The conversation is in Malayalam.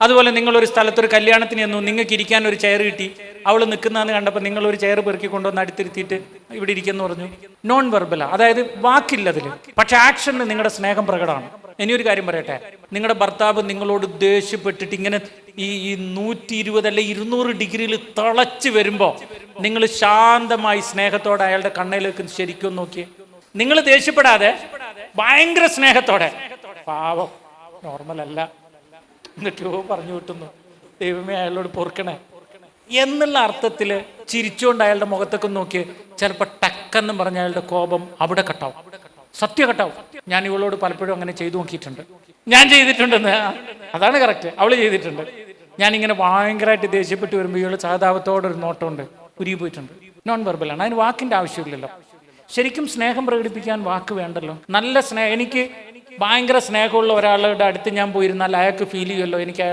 അതുപോലെ നിങ്ങളൊരു സ്ഥലത്തൊരു കല്യാണത്തിന് ചെന്നു, നിങ്ങൾക്ക് ഇരിക്കാൻ ഒരു ചെയർ കിട്ടി, അവൾ നിൽക്കുന്നതെന്ന് കണ്ടപ്പോൾ നിങ്ങളൊരു ചെയർ പെറുക്കി കൊണ്ടുവന്ന് അടുത്തിരുത്തിയിട്ട് ഇവിടെ ഇരിക്കുന്നു പറഞ്ഞു. നോൺ വെർബലാ, അതായത് വാക്കില്ല അതിൽ, പക്ഷെ ആക്ഷനിൽ നിങ്ങളുടെ സ്നേഹം പ്രകടമാണ്. ഇനിയൊരു കാര്യം പറയട്ടെ, നിങ്ങളുടെ ഭർത്താവ് നിങ്ങളോട് ദേഷ്യപ്പെട്ടിട്ട് ഇങ്ങനെ ഈ 120 അല്ലെ 200 ഡിഗ്രിയിൽ തിളച്ച് വരുമ്പോൾ നിങ്ങൾ ശാന്തമായി സ്നേഹത്തോടെ അയാളുടെ കണ്ണയിലേക്ക് ശരിക്കും നോക്കിയേ. നിങ്ങൾ ദേഷ്യപ്പെടാതെ ഭയങ്കര സ്നേഹത്തോടെ, പാവം നോർമലല്ല എന്നിട്ടോ പറഞ്ഞു വിട്ടുന്നു, ദൈവമേ അയാളോട് പൊറുക്കണേ എന്നുള്ള അർത്ഥത്തിൽ ചിരിച്ചുകൊണ്ട് അയാളുടെ മുഖത്തൊക്കെ നോക്കി ചിലപ്പോൾ ടക്കെന്നും പറഞ്ഞ അയാളുടെ കോപം അവിടെ കട്ടാവും, സത്യം കട്ടാവും. ഞാൻ ഇവളോട് പലപ്പോഴും അങ്ങനെ ചെയ്തു നോക്കിയിട്ടുണ്ട്, ഞാൻ ചെയ്തിട്ടുണ്ടെന്ന്. അതാണ് കറക്റ്റ്, അവള് ചെയ്തിട്ടുണ്ട്. ഞാനിങ്ങനെ ഭയങ്കരമായിട്ട് ദേഷ്യപ്പെട്ട് വരുമ്പോൾ ഇവള് സഹതാപത്തോടൊരു നോട്ടമുണ്ട്, ഉരുകി പോയിട്ടുണ്ട്. നോൺ വെർബലാണ്, അതിന് വാക്കിന്റെ ആവശ്യമില്ലല്ലോ. ശരിക്കും സ്നേഹം പ്രകടിപ്പിക്കാൻ വാക്ക് വേണ്ടല്ലോ. നല്ല സ്നേഹം, എനിക്ക് ഭയങ്കര സ്നേഹമുള്ള ഒരാളുടെ അടുത്ത് ഞാൻ പോയിരുന്നാൽ അയാൾക്ക് ഫീൽ ചെയ്യുമല്ലോ എനിക്ക് അയാൾ